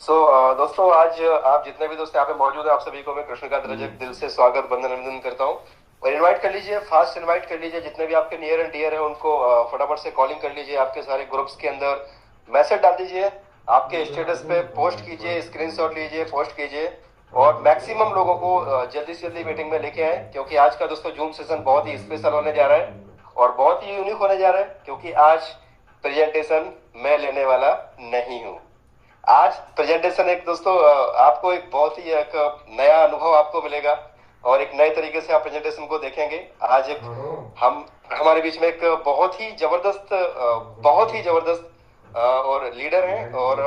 दोस्तों आज आप जितने भी दोस्त यहाँ पे मौजूद हैं, आप सभी को मैं कृष्णकांत रजक दिल से स्वागत वंदन अभिनंदन करता हूँ। और इनवाइट कर लीजिए, फास्ट इनवाइट कर लीजिए, जितने भी आपके नियर एंड डियर हैं उनको फटाफट से कॉलिंग कर लीजिए। आपके सारे ग्रुप्स के अंदर मैसेज डाल दीजिए, आपके स्टेटस पे पोस्ट कीजिए, स्क्रीनशॉट लीजिए, पोस्ट कीजिए और मैक्सिमम लोगों को जल्दी से जल्दी मीटिंग में लेके आए, क्योंकि आज का दोस्तों जूम सेशन बहुत ही स्पेशल होने जा रहा है और बहुत ही यूनिक होने जा रहा है, क्योंकि आज प्रेजेंटेशन मैं लेने वाला नहीं हूँ। आज प्रेजेंटेशन एक दोस्तों आपको एक बहुत ही एक नया अनुभव आपको मिलेगा और एक नए तरीके से आप प्रेजेंटेशन को देखेंगे। आज एक हम हमारे बीच में एक बहुत ही जबरदस्त और लीडर हैं और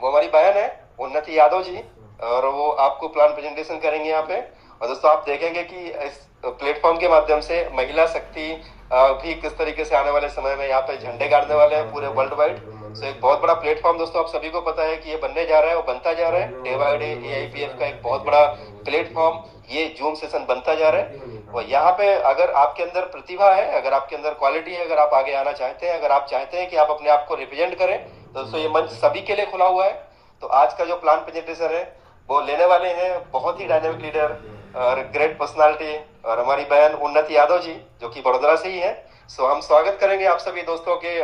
वो हमारी बहन है उन्नति यादव जी, और वो आपको प्लान प्रेजेंटेशन करेंगे यहाँ पे। और दोस्तों आप देखेंगे कि इस प्लेटफॉर्म के माध्यम से महिला शक्ति भी किस तरीके से आने वाले समय में यहाँ पे झंडे गाड़ने वाले हैं पूरे वर्ल्ड वाइड। तो एक बहुत बड़ा प्लेटफॉर्म दोस्तों आप सभी को पता है कि ये बनने जा रहा है और बनता जा रहा है। डे बाय डे एआईपीएफ का एक बहुत बड़ा प्लेटफॉर्म ये जूम सेशन बनता जा रहा है। और यहाँ पे अगर आपके अंदर प्रतिभा है, अगर आपके अंदर क्वालिटी है, अगर आप आगे आना चाहते हैं, अगर आप चाहते हैं कि आप अपने आप को रिप्रेजेंट करें, तो दोस्तों ये मंच सभी के लिए खुला हुआ है। तो आज का जो प्लान प्रेजेंटेशन है वो लेने वाले हैं बहुत ही डायनेमिक लीडर और ग्रेट पर्सनालिटी और हमारी बहन उन्नति यादव जी, जो कि बड़ोदरा से ही है। सो हम स्वागत करेंगे आप सभी दोस्तों के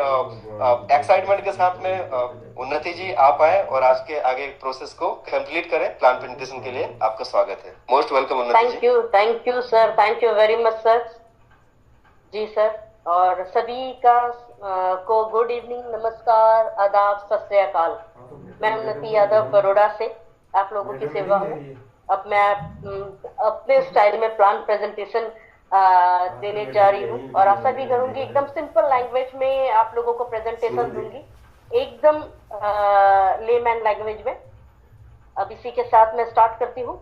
एक्साइटमेंट के साथ में। उन्नति जी आप आए और आज के आगे प्रोसेस को कंप्लीट करें। प्लान प्रेजेंटेशन के लिए आपका स्वागत है। Most welcome Unnati ji. Thank you sir, thank you very much sir. जी सर, और सभी का को गुड इवनिंग, नमस्कार, आदाब, सत श्री अकाल। मैं उन्नति यादव बड़ोड़ा से आप लोगों की सेवा में अब मैं अपने स्टाइल में प्लान प्रेजेंटेशन देने जा रही हूँ और आशा भी करूंगी एकदम सिंपल लैंग्वेज में आप लोगों को प्रेजेंटेशन दूंगी, एकदम लेमैन लैंग्वेज में। अब इसी के साथ मैं स्टार्ट करती हूँ।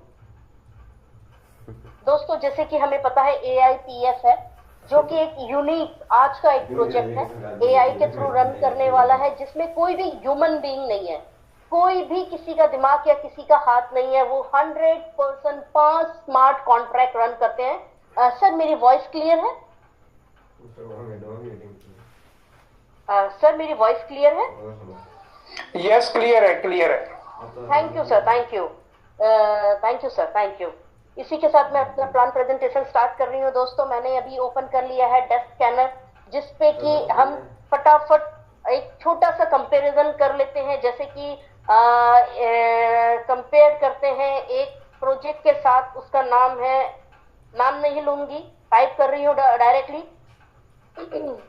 दोस्तों जैसे कि हमें पता है एआईपीएफ है, जो कि एक यूनिक आज का एक प्रोजेक्ट है, एआई के थ्रू रन करने वाला है, जिसमें कोई भी ह्यूमन बीइंग नहीं है, कोई भी किसी का दिमाग या किसी का हाथ नहीं है। वो 100% 5 स्मार्ट कॉन्ट्रैक्ट रन करते हैं। सर मेरी वॉइस क्लियर है? सर मेरी वॉइस क्लियर है? यस क्लियर है, क्लियर है। Thank you sir, thank you, thank you sir, thank you. इसी के साथ मैं अपना प्लान प्रेजेंटेशन स्टार्ट कर रही हूँ। दोस्तों मैंने अभी ओपन कर लिया है डेस्क स्कैनर, जिसपे कि हम फटाफट एक छोटा सा कंपैरिजन कर लेते हैं। जैसे कि कंपेयर करते हैं एक प्रोजेक्ट के साथ, उसका नाम है, नाम नहीं लूंगी, टाइप कर रही हूँ डायरेक्टली,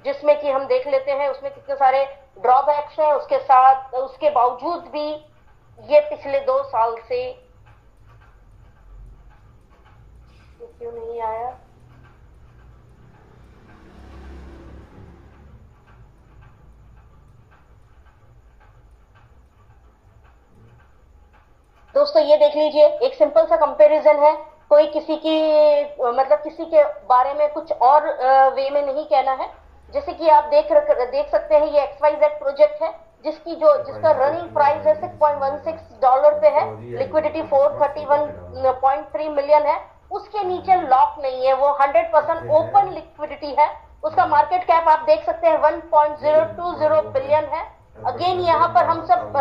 जिसमें कि हम देख लेते हैं उसमें कितने सारे ड्रॉबैक्स हैं। उसके साथ उसके बावजूद भी ये पिछले 2 साल से क्यों नहीं आया? दोस्तों ये देख लीजिए, एक सिंपल सा कंपैरिजन है। कोई किसी की मतलब किसी के बारे में कुछ और वे में नहीं कहना है। जैसे कि आप देख सकते हैं, ये XYZ प्रोजेक्ट है, जिसका रनिंग प्राइस है $6.16 पे है, लिक्विडिटी 431.3 मिलियन है। उसके नीचे लॉक नहीं है, वो 100% ओपन लिक्विडिटी है। उसका मार्केट कैप आप देख सकते हैं 1.020 बिलियन है। अगेन यहाँ पर हम सब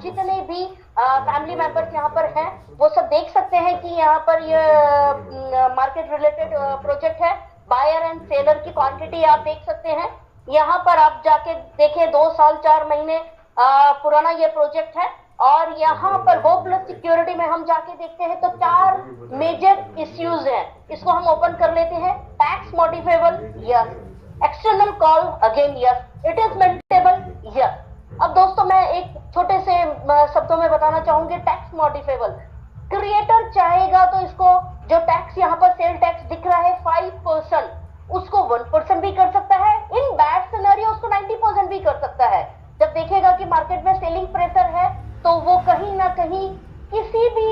जितने भी फैमिली मेंबर्स यहाँ पर हैं वो सब देख सकते हैं कि यहाँ पर ये मार्केट रिलेटेड प्रोजेक्ट है। बायर एंड सेलर की क्वांटिटी आप देख सकते हैं। यहाँ पर आप जाके देखें, 2 साल 4 महीने पुराना ये प्रोजेक्ट है। और यहाँ पर वो प्लस सिक्योरिटी में हम जाके देखते हैं तो 4 मेजर इश्यूज हैं। इसको हम ओपन कर लेते हैं। Tax modifiable, yes. External call, again yes. It is maintainable, yes. अब दोस्तों मैं एक छोटे से शब्दों में बताना चाहूंगी, टैक्स मॉडिफाइबल। क्रिएटर चाहेगा तो इसको जो टैक्स यहाँ पर सेल टैक्स दिख रहा है 5%, उसको 1% भी कर सकता है। इन बैड सिनेरियो उसको 90% भी कर सकता है। जब देखेगा कि मार्केट में सेलिंग प्रेशर है तो वो कहीं ना कहीं किसी भी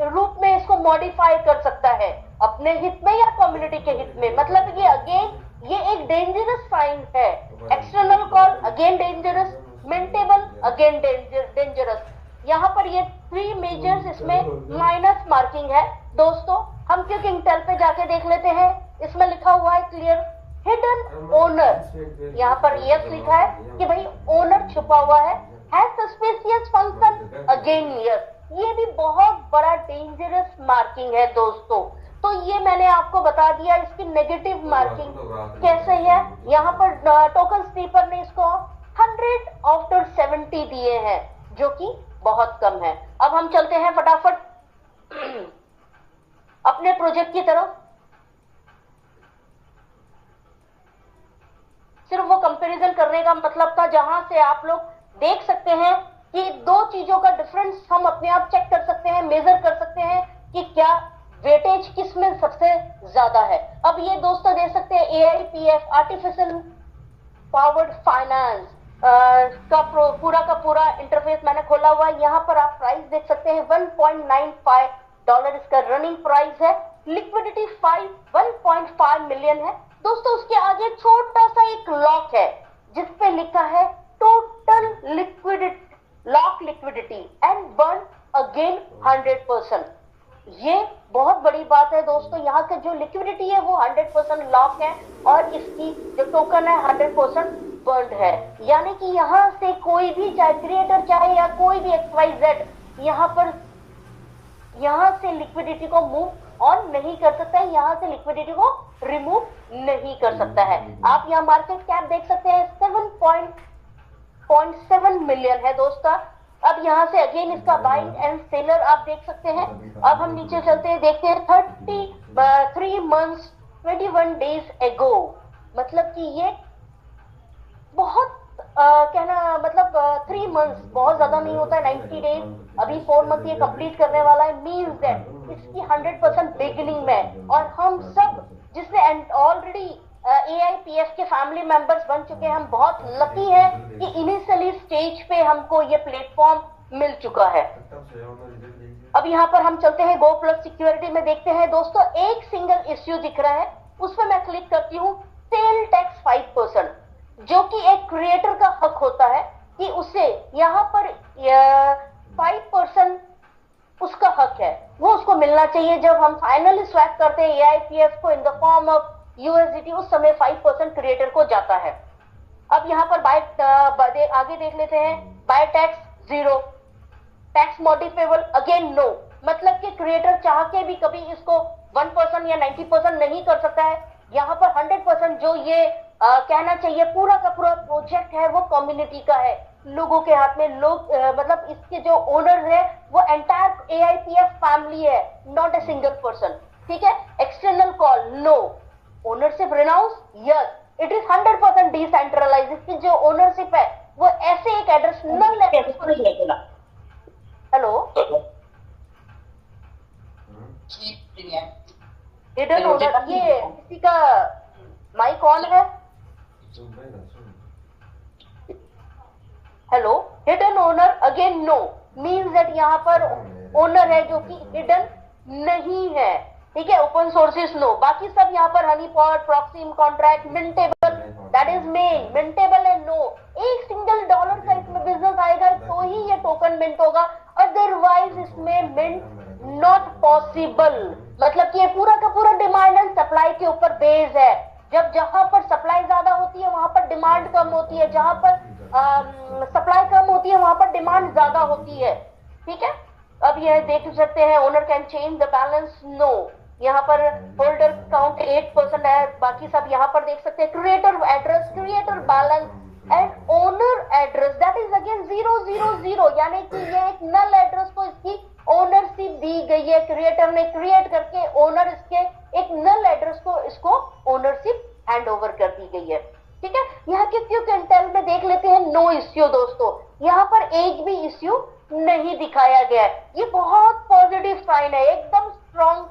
रूप में इसको मॉडिफाई कर सकता है, अपने हित में या कम्युनिटी के हित में। मतलब ये अगेन ये एक डेंजरस साइन है। External call again dangerous, maintainable again dangerous. यहाँ पर ये 3 मेजर्स इसमें माइनस मार्किंग है। दोस्तों हम क्योंकि इंटेल पे जाके देख लेते हैं, इसमें लिखा हुआ है क्लियर, हिडन ओनर। यहाँ पर यस लिखा है कि भाई ओनर छुपा हुआ है। Has suspicious function again yes, ये भी बहुत बड़ा डेंजरस मार्किंग है दोस्तों। तो ये मैंने आपको बता दिया इसकी नेगेटिव मार्किंग कैसे है। यहाँ पर टोकन स्नीपर ने इसको 100 आफ्टर 70 दिए हैं, जो कि बहुत कम है। अब हम चलते हैं फटाफट अपने प्रोजेक्ट की तरफ। सिर्फ वो कंपैरिजन करने का मतलब था जहां से आप लोग देख सकते हैं कि दो चीजों का डिफरेंस हम अपने आप चेक कर सकते हैं, मेजर कर सकते हैं कि क्या वेटेज किस में सबसे ज्यादा है। अब ये दोस्तों देख सकते हैं AIPF आर्टिफिशियल पावर्ड फाइनेंस का पूरा इंटरफेस मैंने खोला हुआ है। यहाँ पर आप प्राइस देख सकते हैं $1.95 इसका रनिंग प्राइस है। लिक्विडिटी 1.5 मिलियन है दोस्तों। उसके आगे छोटा सा एक लॉक है जिसपे लिखा है total liquidity, lock liquidity and burn again 100%। ये बहुत बड़ी बात है दोस्तों। यहाँ के जो लिक्विडिटी है वो 100% लॉक है और इसकी जो टोकन है 100% बर्न है। यानी कि यहाँ से कोई भी, चाहे क्रिएटर चाहे या कोई भी XYZ, यहाँ से लिक्विडिटी को मूव ऑन नहीं कर सकता है, यहाँ से लिक्विडिटी को रिमूव नहीं कर सकता है। आप यहाँ मार्केट कैप देख सकते हैं 7.7 मिलियन है दोस्तों। अब यहाँ से अगेन इसका बाइंग एंड सेलर आप देख सकते हैं। अब हम नीचे चलते हैं, देखते हैं 33 मंथ्स 21 डेज एगो, मतलब कि ये बहुत कहना मतलब 3 मंथ्स बहुत ज्यादा नहीं होता है, 90 डेज, अभी 4 मंथ ये कंप्लीट करने वाला है। मीन्स दैट इसकी 100% बिगिनिंग में, और हम सब जिसने ऑलरेडी AIPF के फैमिली मेंबर्स बन चुके हैं, हम बहुत लकी हैं कि इनिशियली स्टेज पे हमको ये प्लेटफॉर्म मिल चुका है। अब यहाँ पर हम चलते हैं गो प्लस सिक्योरिटी में, देखते हैं दोस्तों एक सिंगल इश्यू दिख रहा है, उसमें मैं क्लिक करती हूँ सेल टैक्स 5%, जो कि एक क्रिएटर का हक होता है कि उसे यहाँ पर 5% उसका हक है, वो उसको मिलना चाहिए। जब हम फाइनली स्वैप करते हैं AIPF को in the form of USDT, उस समय 5% क्रिएटर को जाता है। अब यहाँ पर आगे देख लेते हैं, buy tax 0, tax modifiable again no, मतलब कि क्रिएटर चाह के भी कभी इसको 1% या 90% नहीं कर सकता है। यहाँ पर 100% जो ये कहना चाहिए पूरा का पूरा प्रोजेक्ट है वो कम्युनिटी का है, लोगों के हाथ में। लोग मतलब इसके जो ओनर है वो एंटायर AIPF फैमिली है, नॉट ए सिंगल पर्सन। ठीक है, external call no, ownership renounce yes, it is 100% decentralise. इसकी जो ओनरशिप है वो ऐसे एक एड्रेस नल एड्रेस को नहीं लेगा। हेलो, हिडन ओनर, ये किसी का माइक ऑन है? Hello, hidden owner again no, means that यहाँ पर ओनर है जो कि हिडन नहीं है। ठीक है, ओपन सोर्सेस नो, बाकी सब यहाँ पर honey pot, proxy contract, mintable, that is main, mintable है नो। एक सिंगल डॉलर का इसमें बिजनेस आएगा तो ही ये टोकन मिंट होगा, अदरवाइज इसमें मिंट नॉट पॉसिबल। मतलब कि ये पूरा का पूरा डिमांड एंड सप्लाई के ऊपर बेस है। जब जहां पर सप्लाई ज्यादा होती है वहां पर डिमांड कम होती है, जहां पर सप्लाई कम होती है वहां पर डिमांड ज्यादा होती है। ठीक है, अब ये देख सकते हैं owner can change the balance no, यहाँ पर होल्डर काउंट 8% है, बाकी सब यहाँ पर देख सकते हैं। Creator address, creator balance and owner address, that is again 000, यानी कि ये एक नल एड्रेस को इसकी ओनरशिप दी गई है। क्रिएटर ने क्रिएट करके ओनर इसके एक नल एड्रेस को इसको ओनरशिप हैंड ओवर कर दी गई है। ठीक है, यहाँ के क्विक इंटेल में देख लेते हैं नो इश्यू दोस्तों, यहाँ पर एक भी इश्यू नहीं दिखाया गया है। ये बहुत पॉजिटिव साइन है, एकदम स्ट्रॉन्ग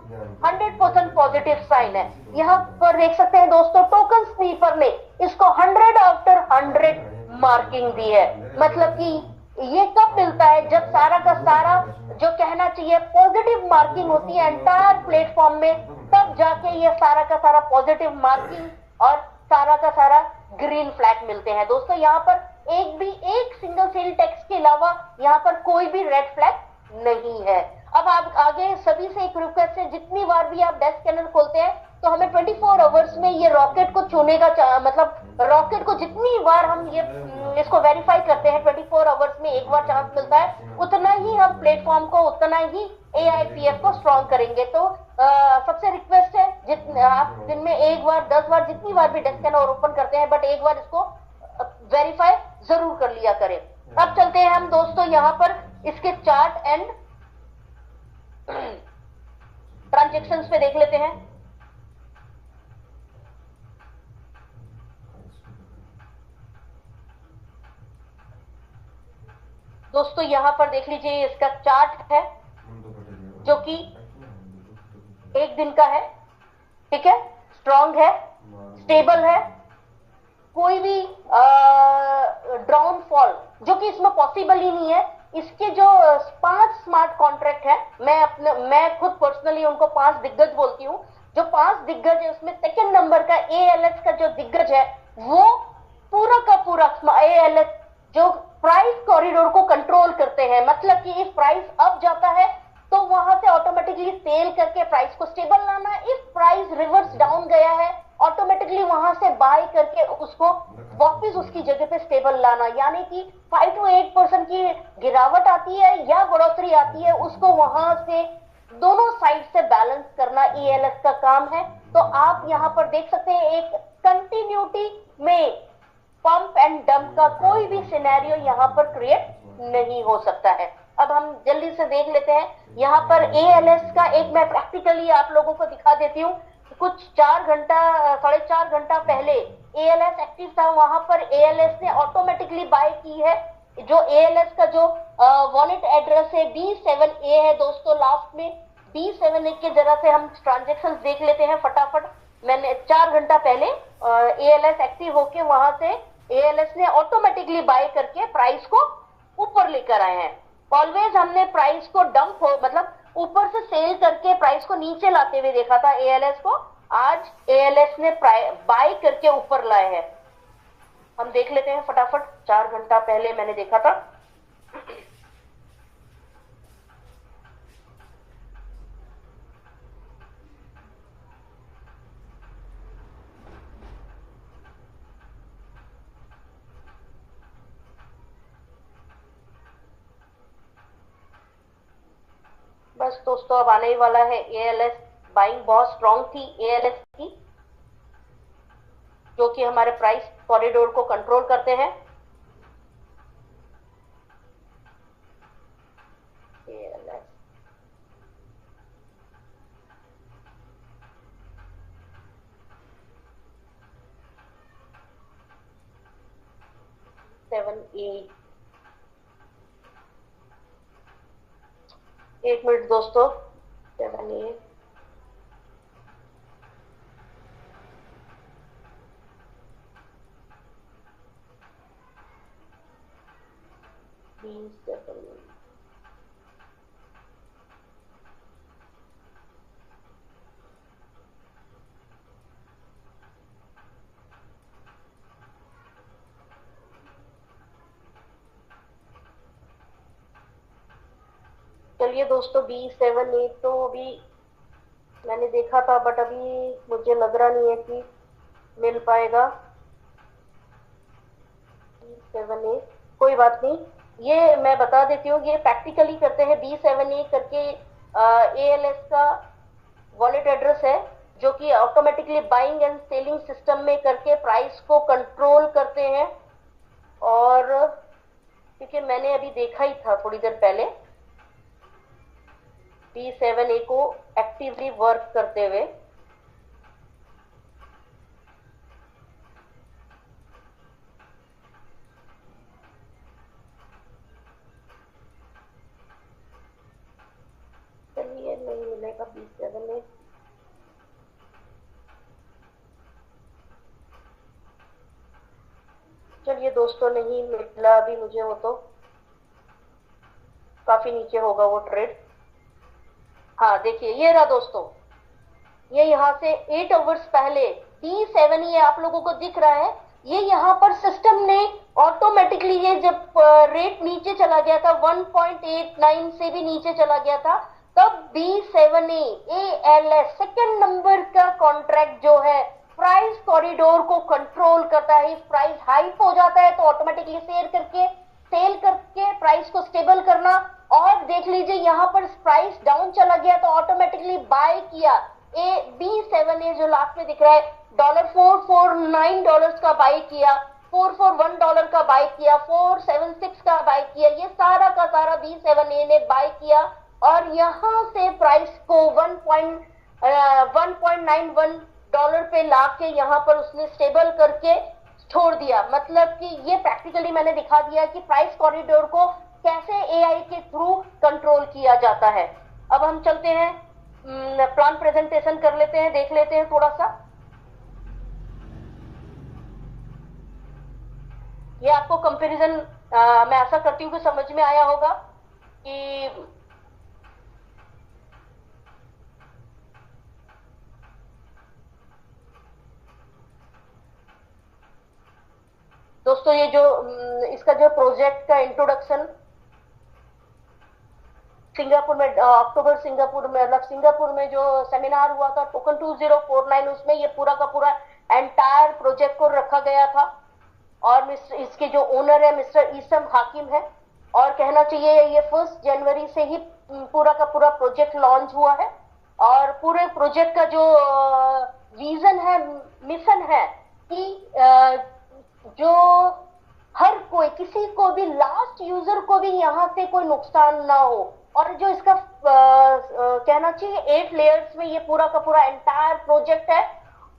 100% पॉजिटिव साइन है। यहाँ पर देख सकते हैं दोस्तों टोकन स्नीपर ने इसको 100 आफ्टर 100 मार्किंग दी है। मतलब कि ये कब मिलता है, जब सारा का सारा जो कहना चाहिए पॉजिटिव मार्किंग होती है एंटायर प्लेटफॉर्म में, तब जाके ये सारा का सारा पॉजिटिव मार्किंग और सारा का सारा ग्रीन फ्लैग मिलते हैं दोस्तों। यहाँ पर एक सिंगल सेल टैक्स के अलावा यहाँ पर कोई भी रेड फ्लैग नहीं है। अब आप आगे सभी से एक रिक्वेस्ट है, जितनी बार भी आप डेस्क चैनल खोलते हैं तो तो हमें 24 आवर्स में ये रॉकेट को छूने का मतलब रॉकेट को जितनी बार हम ये इसको वेरीफाई करते हैं 24 आवर्स में एक बार चांस मिलता है, उतना ही हम प्लेटफॉर्म को उतना ही AIPF को स्ट्रॉन्ग करेंगे। तो सबसे रिक्वेस्ट है आप दिन में एक बार 10 बार जितनी बार भी डेस्क स्कैनर ओपन करते हैं, बट एक बार इसको वेरीफाई जरूर कर लिया करें। अब चलते हैं हम दोस्तों यहाँ पर इसके चार्ट एंड ट्रांजैक्शंस पे देख लेते हैं। दोस्तों यहाँ पर देख लीजिए इसका चार्ट है जो कि एक दिन का है, ठीक है, स्ट्रॉन्ग है, स्टेबल है, कोई भी डाउनफॉल जो कि इसमें पॉसिबल ही नहीं है। इसके जो 5 स्मार्ट कॉन्ट्रैक्ट है, मैं खुद पर्सनली उनको 5 दिग्गज बोलती हूँ। जो 5 दिग्गज है उसमें सेकंड नंबर का ALS का जो दिग्गज है वो पूरा का पूरा ALS जो प्राइस कॉरिडोर को कंट्रोल करते हैं, मतलब कि इफ प्राइस अप जाता है तो वहां से ऑटोमेटिकली सेल करके प्राइस को स्टेबल लाना, इफ प्राइस रिवर्स डाउन गया है ऑटोमेटिकली वहां से बाय करके उसको वापस उसकी जगह पे स्टेबल लाना। यानी कि 5 to 8% की गिरावट आती है या बढ़ोतरी आती है, उसको वहां से दोनों साइड से बैलेंस करना ALS का काम है। तो आप यहाँ पर देख सकते हैं एक कंटिन्यूटी में पंप एंड डंप का कोई भी सिनेरियो यहाँ पर क्रिएट नहीं हो सकता है। अब हम जल्दी से देख लेते हैं यहाँ पर ALS का एक मैं प्रैक्टिकली आप लोगों को दिखा देती हूँ। कुछ 4.5 घंटा पहले ALS एक्टिव था, वहां पर ALS ने ऑटोमेटिकली बाय की है। जो ALS का जो वॉलेट एड्रेस है B7A है दोस्तों, लास्ट में B7A के जरा से हम ट्रांजेक्शन देख लेते हैं फटाफट। मैंने 4 घंटा पहले ALS एक्टिव होके वहां से ALS ने ऑटोमेटिकली बाय करके प्राइस को ऊपर लेकर आए हैं। ऑलवेज हमने प्राइस को डंप हो मतलब ऊपर से सेल करके प्राइस को नीचे लाते हुए देखा था ALS को, आज ALS ने बाय करके ऊपर लाए हैं। हम देख लेते हैं फटाफट, 4 घंटा पहले मैंने देखा था। बस दोस्तों अब आने ही वाला है ALS। बाइंग बहुत स्ट्रॉन्ग थी ALS की, जो कि हमारे प्राइस कॉरिडोर को कंट्रोल करते हैं। ALS 7A, एक मिनट दोस्तों, 7A B7A चलिए दोस्तों, B7A तो अभी मैंने देखा था बट अभी मुझे लग रहा नहीं है कि मिल पाएगा। B7A कोई बात नहीं, ये मैं बता देती हूँ, ये प्रैक्टिकली करते हैं। B7A करके ALS का वॉलेट एड्रेस है जो कि automatically buying and selling system में करके प्राइस को कंट्रोल करते हैं। और क्योंकि मैंने अभी देखा ही था थोड़ी देर पहले B7A को एक्टिवली वर्क करते हुए। चलिए नहीं मिलेगा B7A। चलिए दोस्तों, नहीं मिला अभी मुझे, वो तो काफी नीचे होगा वो ट्रेड। हाँ देखिए, ये रहा दोस्तों, ये यहाँ से 8 आवर्स पहले B7A आप लोगों को दिख रहा है। ये यहाँ पर सिस्टम ने ऑटोमेटिकली, ये जब रेट नीचे चला गया था 1.89 से भी नीचे चला गया था, तब B7A ALS सेकेंड नंबर का कॉन्ट्रैक्ट जो है प्राइस कॉरिडोर को कंट्रोल करता है। प्राइस हाइप हो जाता है तो ऑटोमेटिकली सेल करके प्राइस को स्टेबल करना, और देख लीजिए यहाँ पर प्राइस डाउन चला गया तो ऑटोमेटिकली बाय किया। B7A जो लास्ट में दिख रहा है $449 का बाय किया, $441 का बाय किया, 476 का बाय किया, ये सारा का सारा B7A ने बाय किया और यहां से प्राइस को 1.91 पे लाके यहां पर उसने स्टेबल करके छोड़ दिया। मतलब कि ये प्रैक्टिकली मैंने दिखा दिया कि प्राइस कॉरिडोर को कैसे एआई के थ्रू कंट्रोल किया जाता है। अब हम चलते हैं, प्लान प्रेजेंटेशन कर लेते हैं, देख लेते हैं थोड़ा सा। ये आपको कंपैरिजन मैं आशा करती हूँ कि समझ में आया होगा कि दोस्तों ये जो इसका जो प्रोजेक्ट का इंट्रोडक्शन सिंगापुर में सिंगापुर में जो सेमिनार हुआ था टोकन 2049, उसमें ये पूरा का पूरा एंटायर प्रोजेक्ट को रखा गया था और इसके जो ओनर है मिस्टर ईसम हाकिम है, और कहना चाहिए ये 1 जनवरी से ही पूरा का पूरा प्रोजेक्ट लॉन्च हुआ है। और पूरे प्रोजेक्ट का जो विजन है, मिशन है कि जो हर कोई, किसी को भी, लास्ट यूजर को भी यहाँ से कोई नुकसान ना हो। और जो इसका कहना चाहिए 8 लेयर्स में ये पूरा का पूरा एंटायर प्रोजेक्ट है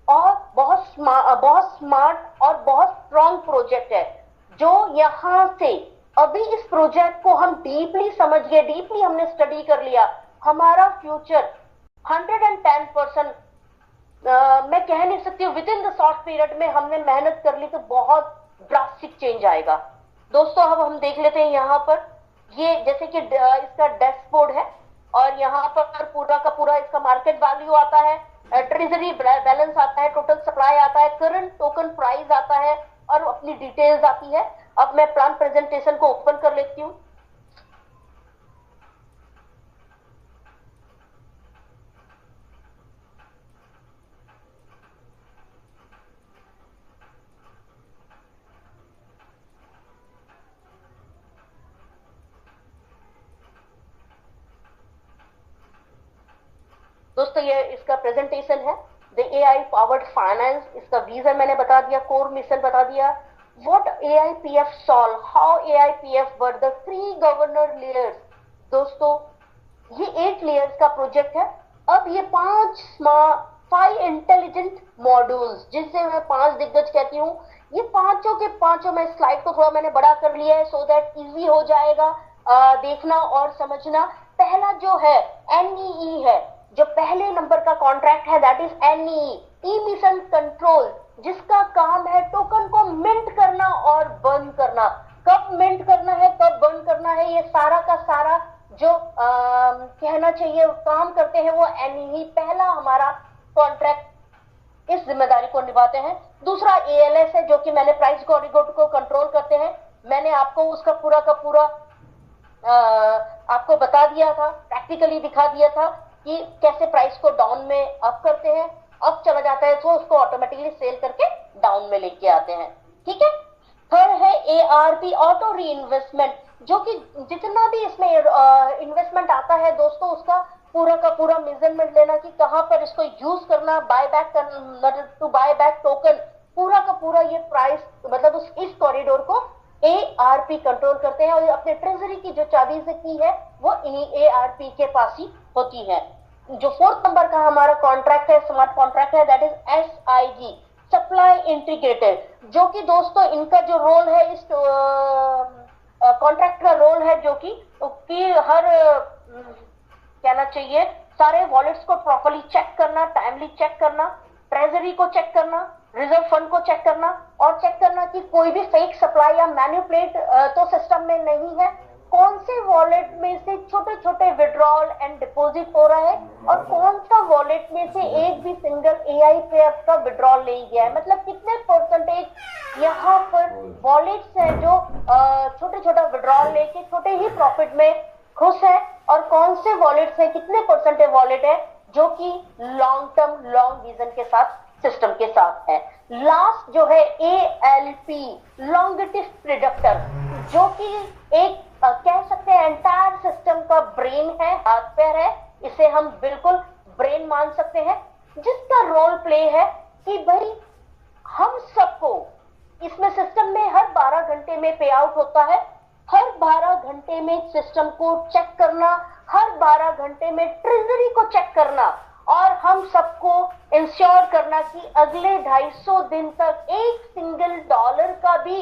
और बहुत स्मार्ट और बहुत स्ट्रॉन्ग प्रोजेक्ट है। जो यहाँ से अभी इस प्रोजेक्ट को हम डीपली समझ गए, डीपली हमने स्टडी कर लिया, हमारा फ्यूचर 110% मैं कह नहीं सकती हूँ, with in the short period में हमने मेहनत कर ली तो बहुत ड्रास्टिक चेंज आएगा। दोस्तों अब हम देख लेते हैं यहाँ पर, ये जैसे कि इसका डैशबोर्ड है और यहाँ पर पूरा का पूरा इसका मार्केट वैल्यू आता है, ट्रेजरी बैलेंस आता है, टोटल सप्लाई आता है, करंट टोकन प्राइस आता है और अपनी डिटेल्स आती है। अब मैं प्लान प्रेजेंटेशन को ओपन कर लेती हूँ। दोस्तों ये इसका प्रेजेंटेशन है, द एआई पावर्ड फाइनेंस। इसका विजन मैंने बता दिया, कोर मिशन बता दिया, what AIPF solve, how AIPF were the 3 governor layers. दोस्तों ये 8 लेयर्स का प्रोजेक्ट है। अब ये 5 इंटेलिजेंट मॉड्यूल्स, जिससे मैं 5 दिग्गज कहती हूँ, ये पांचों के पांचों में स्लाइड को थोड़ा मैंने बड़ा कर लिया है सो दैट इजी हो जाएगा देखना और समझना। पहला जो है एनईई है, जो पहले नंबर का कॉन्ट्रैक्ट है, that is NEE, E mission control, जिसका काम है टोकन को मिंट करना और बर्न करना। कब मिंट करना है, कब बर्न करना है, ये सारा का सारा जो कहना चाहिए काम करते हैं वो एनईई पहला हमारा कॉन्ट्रैक्ट इस जिम्मेदारी को निभाते हैं। दूसरा एएलएस है, जो कि मैंने प्राइस कॉरिडोर को कंट्रोल करते हैं। मैंने आपको उसका पूरा का पूरा आपको बता दिया था, प्रैक्टिकली दिखा दिया था कि कैसे प्राइस को डाउन में अप करते हैं, अप चला जाता है तो उसको ऑटोमेटिकली सेल करके डाउन में लेके आते हैं। ठीक है। थर्ड है एआरपी, ऑटो री इन्वेस्टमेंट, जो कि जितना भी इसमें इन्वेस्टमेंट आता है दोस्तों, उसका पूरा का पूरा मेजरमेंट लेना कि कहां पर इसको यूज करना, बाय बैक करना, टू बाय बैक टोकन, पूरा का पूरा ये प्राइस मतलब इस कॉरिडोर को एआरपी कंट्रोल करते हैं। और अपने ट्रेजरी की जो चाबी से की है वो इन्हीं एआरपी के पास ही होती है। जो 4th नंबर का हमारा कॉन्ट्रैक्ट है, स्मार्ट कॉन्ट्रैक्ट है, that is SIG, supply integrated, जो कि दोस्तों इनका जो रोल है, इस कॉन्ट्रैक्ट का रोल है जो कि हर कहना चाहिए सारे वॉलेट्स को प्रॉपर्ली चेक करना, टाइमली चेक करना, ट्रेजरी को चेक करना, रिजर्व फंड को चेक करना और चेक करना कि कोई भी फेक सप्लाई या मैन्युपुलेट तो सिस्टम में नहीं है, कौन से वॉलेट में से छोटे छोटे विड्रॉल एंड डिपॉजिट हो रहा है और कौन सा वॉलेट में से एक भी सिंगल एआईपीएफ का विड्रॉल नहीं गया है। मतलब कितने परसेंटेज यहाँ पर वॉलेट्स हैं जो छोटे छोटा विड्रॉल लेके छोटे ही प्रॉफिट में खुश है और कौन से वॉलेट्स है, कितने परसेंटेज वॉलेट है जो कि लॉन्ग टर्म लॉन्ग विजन के साथ सिस्टम के साथ है। लास्ट जो है ALP लॉन्गेटिव प्रिडिक्टर, जो कि एक कह सकते हैं एंटायर सिस्टम का ब्रेन है, हाथ पैर है, इसे हम बिल्कुल ब्रेन मान सकते हैं, जिसका रोल प्ले है कि भाई हम सबको इसमें सिस्टम में हर 12 घंटे में पे आउट होता है, हर 12 घंटे में सिस्टम को चेक करना, हर 12 घंटे में ट्रेजरी को चेक करना, और हम सबको इंश्योर करना कि अगले 250 दिन तक एक सिंगल डॉलर का भी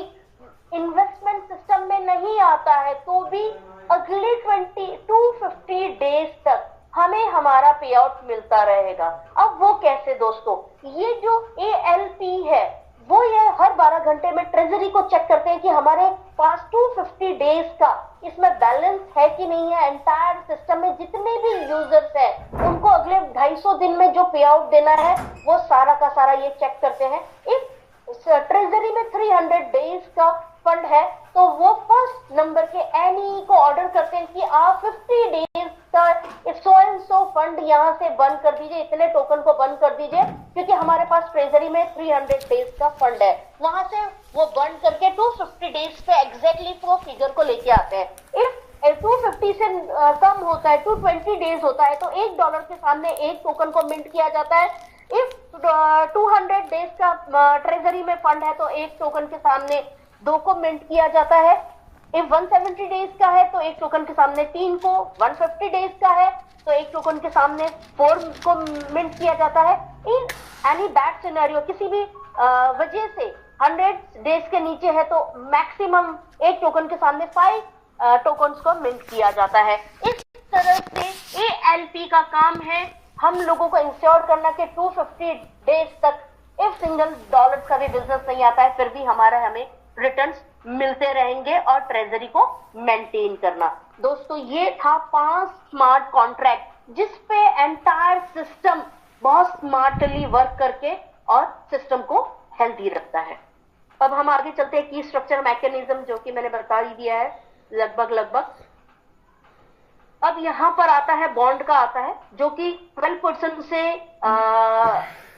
इन्वेस्टमेंट सिस्टम में नहीं आता है तो भी अगले 250 डेज तक हमें हमारा पे आउट मिलता रहेगा। अब वो कैसे दोस्तों, ये जो ALP है वो ये हर 12 घंटे में ट्रेजरी को चेक करते हैं कि हमारे पास 250 डेज का इसमें बैलेंस है कि नहीं है। एंटायर सिस्टम में जितने भी यूजर्स हैं उनको अगले 250 दिन में जो पे आउट देना है वो सारा का सारा ये चेक करते हैं। इस ट्रेजरी में 300 डेज का फंड है तो वो फर्स्ट नंबर के एनी को ऑर्डर करते हैं कि आप 50 डेज का सो फंड यहाँ से बंद कर दीजिए, इतने टोकन को बंद कर दीजिए, क्योंकि हमारे पास ट्रेजरी में 300 डेज का फंड है। वहां से वो बंद करके 250 डेज पे एग्जैक्टली वो फिगर को लेके आते हैं। इफ 250 से कम होता है, 220 डेज होता है, तो $1 के सामने एक टोकन को मिंट किया जाता है। इफ 200 डेज का ट्रेजरी में फंड है तो एक टोकन के सामने 2 को मिंट किया जाता है। इफ 170 डेज का है तो एक टोकन के सामने 3 को, 150 डेज का है तो एक टोकन के सामने 4 को मिंट किया जाता है। इन एनी बैड सिनेरियो, किसी भी वजह से 100 डेज के नीचे है तो मैक्सिमम एक टोकन के सामने 5 टोकन्स को मिंट किया जाता है। इस तरह से ALP का काम है हम लोगों को इंश्योर करना कि 250 डेज तक इफ सिंगल डॉलर का भी बिजनेस नहीं आता है फिर भी हमें रिटर्न्स मिलते रहेंगे और ट्रेजरी को मेंटेन करना। दोस्तों ये था 5 स्मार्ट कॉन्ट्रैक्ट जिस पे एंटायर सिस्टम बहुत स्मार्टली वर्क करके और सिस्टम को हेल्दी रखता है। अब हम आगे चलते हैं की स्ट्रक्चर मैकेनिज्म, जो कि मैंने बता ही दिया है लगभग। अब यहाँ पर आता है बॉन्ड का आता है, जो कि 12% से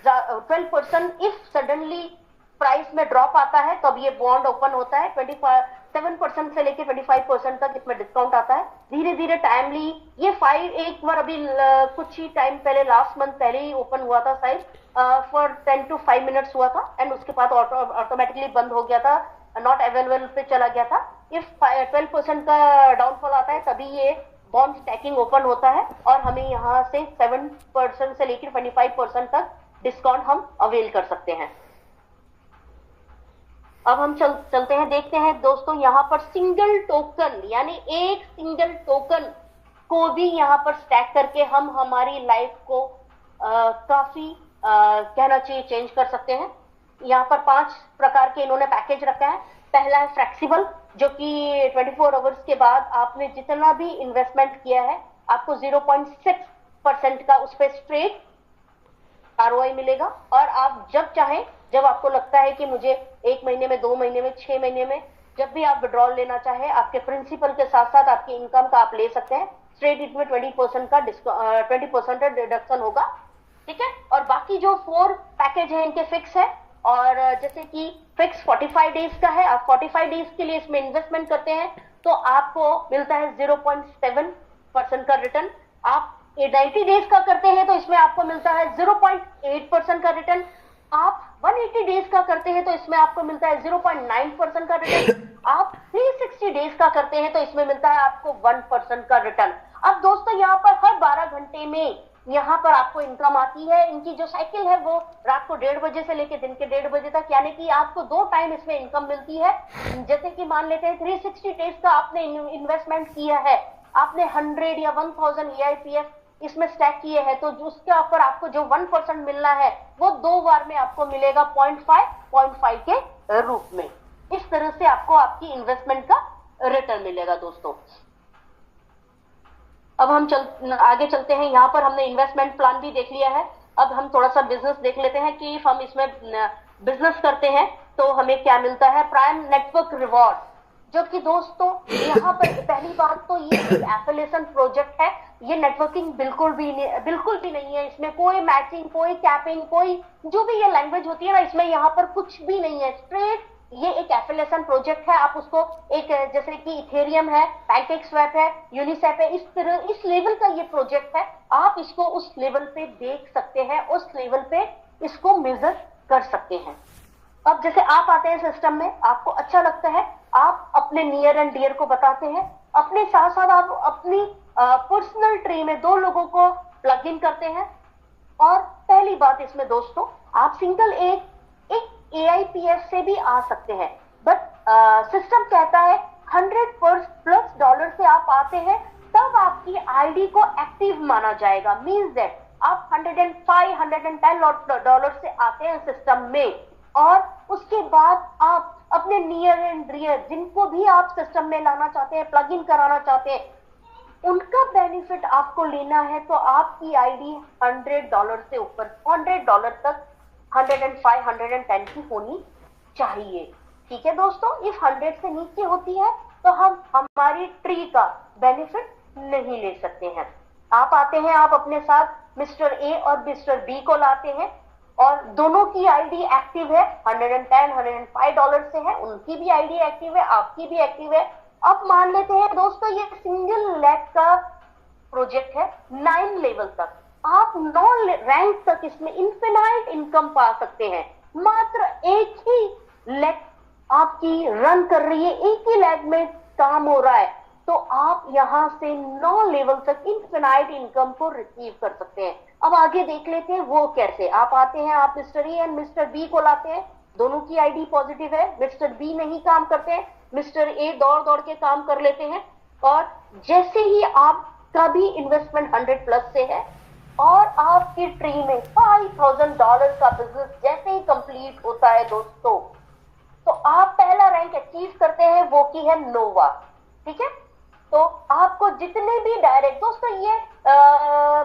12% इफ सडनली प्राइस में ड्रॉप आता है तब ये बॉन्ड ओपन होता है। 7% से लेके 25% तक इसमें डिस्काउंट आता है। धीरे धीरे टाइमली ये एक बार अभी कुछ ही टाइम पहले, लास्ट मंथ पहले ही ओपन हुआ था शायद, फॉर 10 to 5 मिनट्स हुआ था एंड उसके बाद ऑटोमेटिकली बंद हो गया था, नॉट अवेलेबल पे चला गया था। इफ 12% का डाउनफॉल आता है तभी ये बॉन्ड स्टैकिंग ओपन होता है और हमें यहाँ से 7% से लेकर 25% तक डिस्काउंट हम अवेल कर सकते हैं। अब हम चलते हैं, देखते हैं दोस्तों यहाँ पर सिंगल टोकन, यानी एक सिंगल टोकन को भी यहाँ पर स्टैक करके हम हमारी लाइफ को काफी कहना चाहिए चेंज कर सकते हैं। यहाँ पर 5 प्रकार के इन्होंने पैकेज रखा है। पहला है फ्लेक्सिबल, जो कि 24 आवर्स के बाद आपने जितना भी इन्वेस्टमेंट किया है आपको 0.6% का उस पर स्ट्रेट ROI मिलेगा और आप जब चाहें, जब आपको लगता है कि मुझे 1 महीने में, 2 महीने में, 6 महीने में, जब भी आप विड्रॉल लेना चाहे आपके प्रिंसिपल के साथ साथ आपकी इनकम का आप ले सकते हैं। स्ट्रेट इट में 20% का 20% डिडक्शन होगा, ठीक है। और बाकी जो 4 पैकेज है इनके फिक्स है, और जैसे कि फिक्स 45 डेज का है, आप 45 डेज के लिए इसमें इन्वेस्टमेंट करते हैं तो आपको मिलता है 0.7% का रिटर्न। आप 90 डेज का करते हैं तो इसमें आपको मिलता है 0.8% का रिटर्न। आप 180 डेज का करते हैं तो इसमें आपको मिलता है 0.9% का रिटर्न। आप 360 डेज का करते हैं तो इसमें मिलता है आपको 1% का रिटर्न। अब दोस्तों यहाँ पर हर 12 घंटे में यहाँ पर आपको इनकम आती है। इनकी जो साइकिल है वो रात को 1:30 बजे से लेकर दिन के 1:30 बजे तक, यानी कि आपको 2 टाइम इसमें इनकम मिलती है। जैसे कि मान लेते हैं 360 डेज का आपने इन्वेस्टमेंट किया है, आपने 100 या 1000 EIPF इसमें स्टैक किए हैं, तो उसके ऊपर आपको जो 1% मिलना है वो 2 बार में आपको मिलेगा 0.5 के रूप में। इस तरह से आपको आपकी इन्वेस्टमेंट का रिटर्न मिलेगा दोस्तों। अब हम आगे चलते हैं। यहाँ पर हमने इन्वेस्टमेंट प्लान भी देख लिया है। अब हम थोड़ा सा बिजनेस देख लेते हैं कि हम इसमें बिजनेस करते हैं तो हमें क्या मिलता है। प्राइम नेटवर्क रिवॉर्ड, जो कि दोस्तों यहाँ पर पहली बात तो ये एक एफिलिएशन प्रोजेक्ट है, ये नेटवर्किंग बिल्कुल भी नहीं है, इसमें कोई मैचिंग, कोई कैपिंग, कोई जो भी ये लैंग्वेज होती है ना, इसमें यहाँ पर कुछ भी नहीं है। स्ट्रेट ये एक एफिलिएशन प्रोजेक्ट है। आप उसको एक जैसे कि इथेरियम है, पैनकेक स्वैप है, यूनिसेप है, इस तरह इस लेवल का ये प्रोजेक्ट है। आप इसको उस लेवल पे देख सकते हैं, उस लेवल पे इसको मेजर कर सकते हैं। अब जैसे आप आते हैं सिस्टम में, आपको अच्छा लगता है, आप अपने नियर एंड डियर को बताते हैं, अपने साथ साथ आप अपनी पर्सनल ट्री में 2 लोगों को प्लग इन करते हैं। और पहली बात इसमें दोस्तों, आप सिंगल एक AIPS से भी आ सकते हैं, बट सिस्टम कहता है 100+ डॉलर से आप आते हैं तब आपकी आईडी को एक्टिव माना जाएगा। मींस दैट आप 105-110 डॉलर से आते हैं सिस्टम में, और उसके बाद आप अपने नियर एंड डियर जिनको भी आप सिस्टम में लाना चाहते हैं, प्लग इन कराना चाहते हैं, उनका बेनिफिट आपको लेना है, तो आपकी आईडी $100 से ऊपर, $100 तक 105-110 की होनी चाहिए। ठीक है दोस्तों, इफ 100 से नीचे होती है तो हम हमारी ट्री का बेनिफिट नहीं ले सकते हैं। आप आते हैं, आप अपने साथ मिस्टर ए और मिस्टर बी को लाते हैं, और दोनों की आईडी एक्टिव है, 110-105 डॉलर से है, उनकी भी आईडी एक्टिव है, आपकी भी एक्टिव है। अब मान लेते हैं दोस्तों ये सिंगल लेग का प्रोजेक्ट है, 9 लेवल तक, आप 9 रैंक तक इसमें इन्फिनाइट इनकम पा सकते हैं। मात्र एक ही लेग आपकी रन कर रही है, एक ही लेग में काम हो रहा है, तो आप यहां से 9 लेवल तक इन्फिनाइट इनकम को रिसीव कर सकते हैं। अब आगे देख लेते हैं वो कैसे। आप आते हैं, आप mister A and mister B को लाते हैं, दोनों की आईडी पॉजिटिव है, मिस्टर बी नहीं काम करते हैं, मिस्टर ए दौड़ दौड़ के काम कर लेते हैं, और जैसे ही आपका भी इन्वेस्टमेंट 100+ से है और आपकी ट्री में $5,000 का बिजनेस जैसे ही कंप्लीट होता है दोस्तों, तो आप पहला रैंक अचीव करते हैं, वो की है नोवा। ठीक है, तो आपको जितने भी डायरेक्ट दोस्तों, ये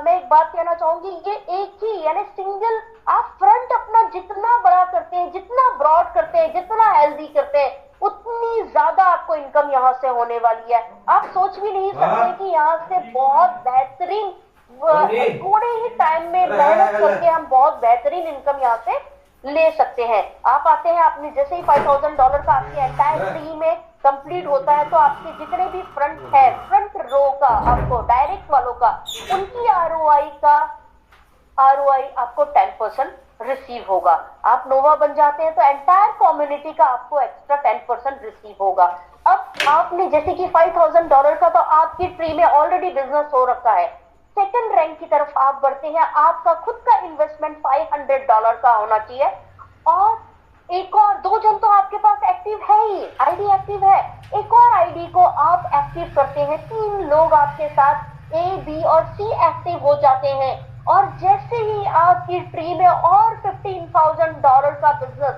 मैं एक बात कहना चाहूंगी, ये एक ही यानी सिंगल, आप फ्रंट अपना जितना बड़ा करते हैं, जितना ब्रॉड करते हैं, जितना हेल्दी करते हैं, उतनी ज्यादा आपको इनकम यहाँ से होने वाली है। आप सोच भी नहीं सकते कि यहाँ से बहुत बेहतरीन, थोड़े ही टाइम में मेहनत करके हम बहुत बेहतरीन इनकम यहाँ से ले सकते हैं। आप आते हैं, आपने जैसे ही $5,000 का आपके एंटायर ट्री में कंप्लीट होता है, तो आपके जितने भी फ्रंट है, फ्रंट रो का, आपको डायरेक्ट वालों का, उनकी ROI आपको 10% रिसीव होगा। आप नोवा बन जाते हैं तो एंटायर कम्युनिटी का आपको एक्स्ट्रा 10% रिसीव होगा। अब आपने जैसे कि $5,000 का तो आपकी ट्री में ऑलरेडी बिजनेस हो रखा है, सेकंड रैंक की तरफ आप बढ़ते हैं, आपका खुद का इन्वेस्टमेंट $500 का होना चाहिए, और एक और 2 जन तो आपके पास एक्टिव है ही, आईडी एक्टिव है, एक और आईडी को आप एक्टिव करते हैं, 3 लोग आपके साथ ए, बी और सी एक्टिव हो जाते हैं, और जैसे ही आपकी ट्री में और $15,000 का बिजनेस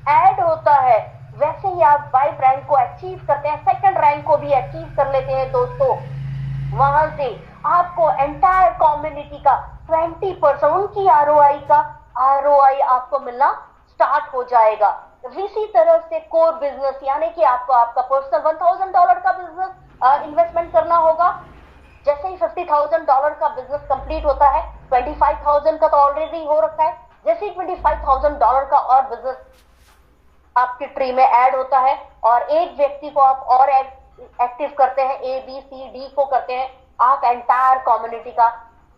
ऐड होता है, वैसे ही आप 5 रैंक को अचीव करते हैं, सेकंड रैंक को भी अचीव कर लेते हैं दोस्तों। वहां से आपको एंटायर कम्युनिटी का 20% उनकी ROI आपको मिलना स्टार्ट हो जाएगा। इसी तरह से कोर बिजनेस, यानी कि आपको आपका पर्सनल $1,000 का बिजनेस इन्वेस्टमेंट करना होगा। जैसे ही $50,000 का बिजनेस कंप्लीट होता है, 25,000 का तो ऑलरेडी हो रखा है, जैसे ही $25,000 का और बिजनेस आपकी ट्री में ऐड होता है, और एक व्यक्ति को आप और एक्टिव करते हैं, A, B, C, D को करते हैं, आप एंटायर कम्युनिटी का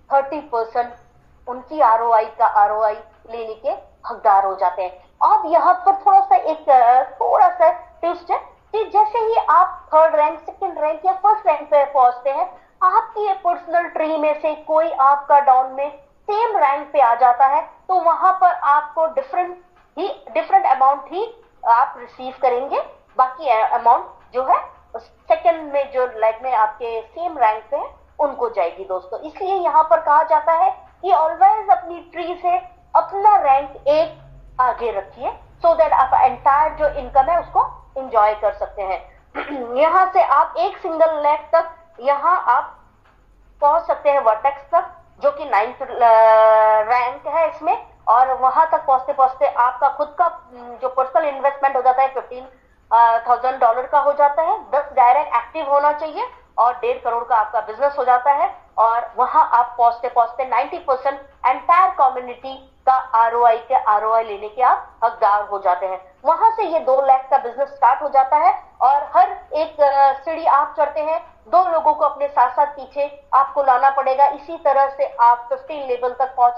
30% उनकी ROI लेने के हकदार हो जाते हैं। अब यहाँ पर थोड़ा सा ट्विस्ट है कि जैसे ही आप थर्ड रैंक, सेकंड रैंक या फर्स्ट रैंक पे पहुंचते हैं, आपकी ये पर्सनल ट्री में से कोई आपका डाउन में सेम रैंक पे आ जाता है, तो वहां पर आपको डिफरेंट अमाउंट ही आप रिसीव करेंगे, बाकी अमाउंट जो है सेकंड में जो लेग में आपके सेम रैंक पे है उनको जाएगी दोस्तों। इसलिए यहाँ पर कहा जाता है कि ऑलवेज अपनी ट्री से अपना रैंक एक आगे रखिए, सो दैट आप एंटायर जो इनकम है उसको एंजॉय कर सकते हैं। यहाँ से आप एक सिंगल लेग तक यहाँ आप पहुंच सकते हैं वर्टेक्स तक, जो कि 9th रैंक है इसमें, और वहां तक पहुंचते पहुंचते आपका खुद का जो पर्सनल इन्वेस्टमेंट हो जाता है $1000 का हो जाता है, 10 डायरेक्ट एक्टिव होना चाहिए और 1.5 करोड़ का आपका बिजनेस हो जाता है। और वहां आप पहुंचते पहुंचते 90% एंटायर कम्युनिटी का आरओआई के आरओआई लेने के आप हकदार हो जाते हैं। वहां से ये 2 लाख का बिजनेस स्टार्ट हो जाता है और हर एक सीढ़ी आप चढ़ते हैं, 2 लोगों को अपने साथ साथ पीछे आपको लाना पड़ेगा। इसी तरह से आप 15 लेवल तक पहुंच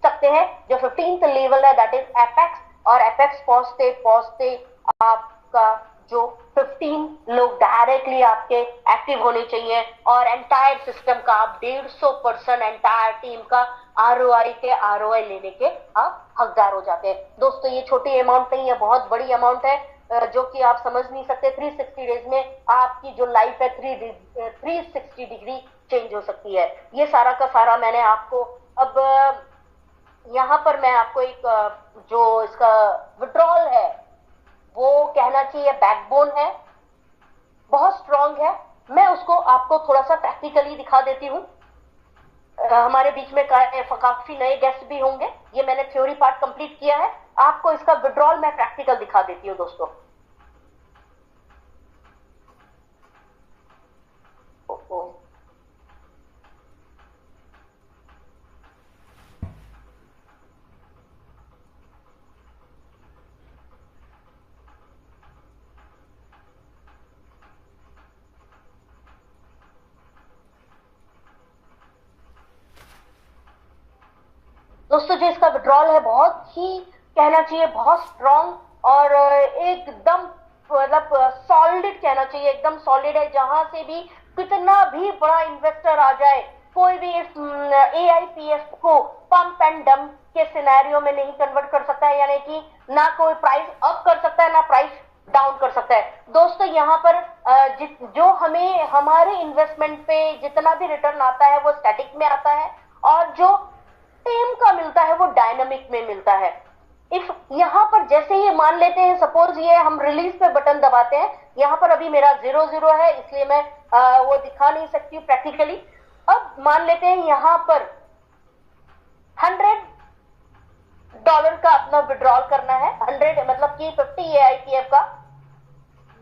सकते हैं जो 15th लेवल है, दैट इज एपेक्स। और एपेक्स पहुंचते पहुंचते आपका जो 15 लोग डायरेक्टली आपके एक्टिव होने चाहिए और एंटायर सिस्टम का आप 150% एंटायर टीम का आरओआई के आरओआई लेने के आप हकदार हो जाते हैं। दोस्तों ये छोटी अमाउंट नहीं है, बहुत बड़ी अमाउंट है जो कि आप समझ नहीं सकते। 360 डेज में आपकी जो लाइफ है 360 डिग्री चेंज हो सकती है। ये सारा का सारा मैंने आपको अब यहाँ पर मैं आपको एक जो इसका विड्रॉल है वो कहना चाहिए बैकबोन है, बहुत स्ट्रांग है। मैं उसको आपको थोड़ा सा प्रैक्टिकली दिखा देती हूँ। हमारे बीच में काफी नए गेस्ट भी होंगे। ये मैंने थ्योरी पार्ट कंप्लीट किया है, आपको इसका विड्रॉल मैं प्रैक्टिकल दिखा देती हूँ दोस्तों। दोस्तों जो इसका विड्रॉल है बहुत ही कहना चाहिए बहुत स्ट्रांग और एकदम मतलब सॉलिड कहना चाहिए, एकदम सॉलिड है। जहां से भी कितना भी बड़ा इन्वेस्टर आ जाए, कोई भी इस एआईपीएफ को पंप एंड डंप के सिनेरियो में नहीं कन्वर्ट कर सकता है, यानी कि ना कोई प्राइस अप कर सकता है ना प्राइस डाउन कर सकता है। दोस्तों यहाँ पर जो हमें हमारे इन्वेस्टमेंट पे जितना भी रिटर्न आता है वो स्टैटिक में आता है और जो टीम का मिलता है वो डायनामिक में मिलता है। इफ यहाँ पर जैसे ही मान लेते हैं, सपोज ये हम रिलीज पे बटन दबाते हैं, यहाँ पर अभी मेरा 0 है इसलिए मैं वो दिखा नहीं सकती हूँ प्रैक्टिकली। अब मान लेते हैं यहाँ पर $100 का अपना विड्रॉल करना है। 100 मतलब कि 50 एआईपीएफ का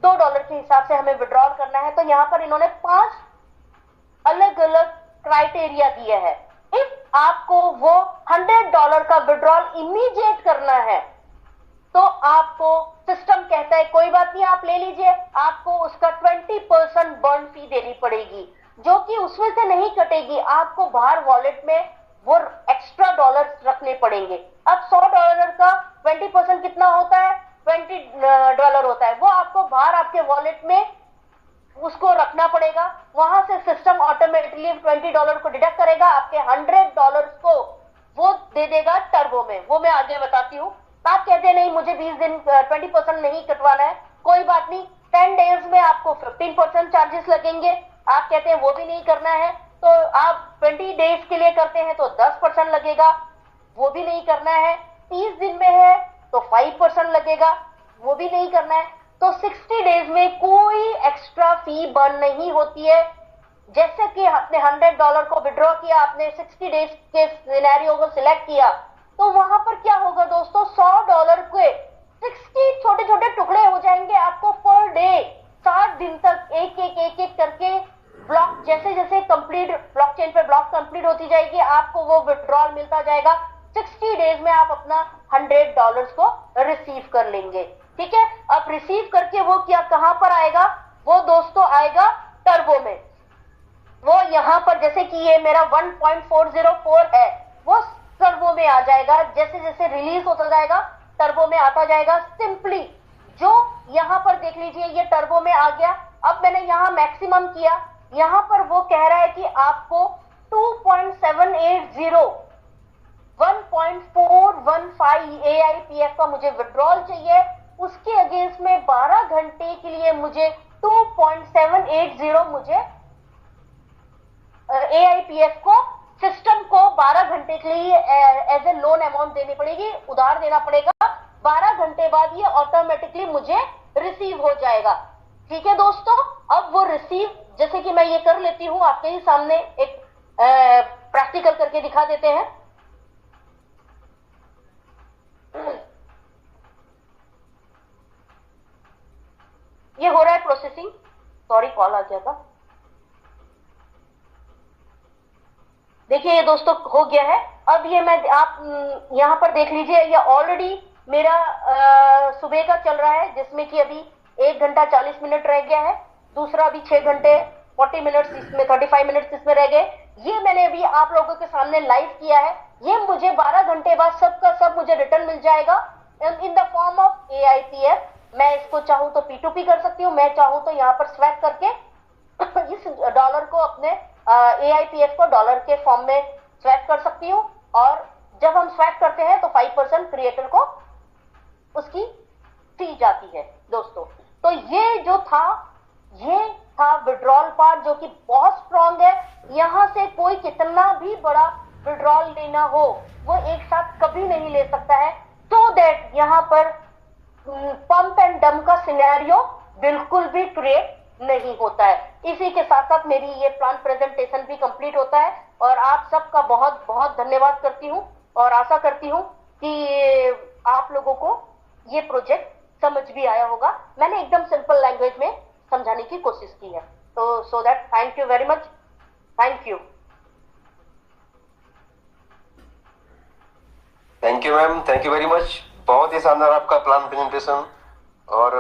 $2 के हिसाब से हमें विड्रॉल करना है। तो यहाँ पर इन्होंने 5 अलग अलग क्राइटेरिया दिए हैं। इफ आपको वो $100 का विड्रॉल इमीडिएट करना है तो आपको सिस्टम कहता है कोई बात नहीं आप ले लीजिए, आपको उसका 20% बर्न फी देनी पड़ेगी जो कि उसमें से नहीं कटेगी। आपको बाहर वॉलेट में वो एक्स्ट्रा डॉलर रखने पड़ेंगे। अब $100 का 20% कितना होता है? $20 होता है। वो आपको बाहर आपके वॉलेट में उसको रखना पड़ेगा। वहां से सिस्टम ऑटोमेटिकली $20 को डिडक्ट करेगा, आपके $100 को वो दे देगा टर्बो में। वो मैं आगे बताती हूँ। आप कहते हैं नहीं मुझे 20 दिन 20% नहीं कटवाना है, कोई बात नहीं, 10 डेज में आपको 15% चार्जेस लगेंगे। आप कहते हैं वो भी नहीं करना है तो आप 20 डेज के लिए करते हैं तो 10% लगेगा, वो भी नहीं करना है। 30 दिन में है तो 5% लगेगा, वो भी नहीं करना है। तो 60 डेज में कोई एक्स्ट्रा फी बर्न नहीं होती है। जैसे कि आपने $100 को विड्रॉ किया, आपने 60 डेज के सिनेरियो को सिलेक्ट किया, तो वहां पर क्या होगा दोस्तों, $100 के 60 छोटे छोटे टुकड़े हो जाएंगे। आपको पर डे 60 दिन तक एक एक करके ब्लॉक जैसे जैसे कंप्लीट ब्लॉकचेन पे ब्लॉक कंप्लीट होती जाएगी, आपको वो विड्रॉल मिलता जाएगा। 60 डेज में आप अपना $100 को रिसीव कर लेंगे। ठीक है, अब रिसीव करके वो क्या कहां पर आएगा, वो दोस्तों आएगा टर्बो में। वो यहां पर जैसे कि ये मेरा 1.404 है, वो टर्बो में आ जाएगा। जैसे जैसे रिलीज होता जाएगा टर्बो में आता जाएगा। सिंपली जो यहां पर देख लीजिए ये टर्बो में आ गया। अब मैंने यहां मैक्सिमम किया, यहां पर वो कह रहा है कि आपको 2.780 1.415 एआईपीएफ का मुझे विड्रॉल चाहिए। उसके अगेंस्ट में 12 घंटे के लिए मुझे 2.780 मुझे एआईपीएफ को सिस्टम को 12 घंटे के लिए एज ए लोन अमाउंट देनी पड़ेगी, उधार देना पड़ेगा। 12 घंटे बाद ये ऑटोमेटिकली मुझे रिसीव हो जाएगा। ठीक है दोस्तों, अब वो रिसीव जैसे कि मैं ये कर लेती हूं, आपके ही सामने एक प्रैक्टिकल करके दिखा देते हैं। ये हो रहा है प्रोसेसिंग। सॉरी, कॉल आ गया था। देखिए ये दोस्तों हो गया है। अब ये मैं आप यहाँ पर देख लीजिए, ये ऑलरेडी मेरा सुबह का चल रहा है, जिसमें कि अभी 1 घंटा 40 मिनट रह गया है। दूसरा अभी 6 घंटे 40 मिनट्स, इसमें 35 मिनट्स इसमें रह गए। ये मैंने अभी आप लोगों के सामने लाइव किया है। ये मुझे 12 घंटे बाद सब का सब मुझे रिटर्न मिल जाएगा in the form of AIPF। मैं इसको चाहूँ तो P2P कर सकती हूँ, मैं चाहूँ तो यहाँ पर स्वैप करके इस डॉलर को अपने AIPF को डॉलर के फॉर्म में स्वैप कर सकती हूँ। और जब हम स्वैप करते हैं तो 5% क्रिएटर को उसकी दी जाती है दोस्तों। तो ये जो था, ये था विड्रॉल पार्ट, जो कि बहुत स्ट्रांग है। यहां से कोई कितना भी बड़ा विड्रॉल लेना हो वो एक साथ कभी नहीं ले सकता है। तो दैट यहाँ पर पंप एंड डंप का सिनेरियो बिल्कुल भी क्रिएट नहीं होता है। इसी के साथ साथ मेरी ये प्लान प्रेजेंटेशन भी कंप्लीट होता है और आप सबका बहुत बहुत धन्यवाद करती हूँ और आशा करती हूँ कि आप लोगों को ये प्रोजेक्ट समझ भी आया होगा। मैंने एकदम सिंपल लैंग्वेज में समझाने की कोशिश की है। तो so that thank you very much. Thank you. Thank you ma'am, thank you very much. बहुत ही शानदार आपका प्लान प्रेजेंटेशन और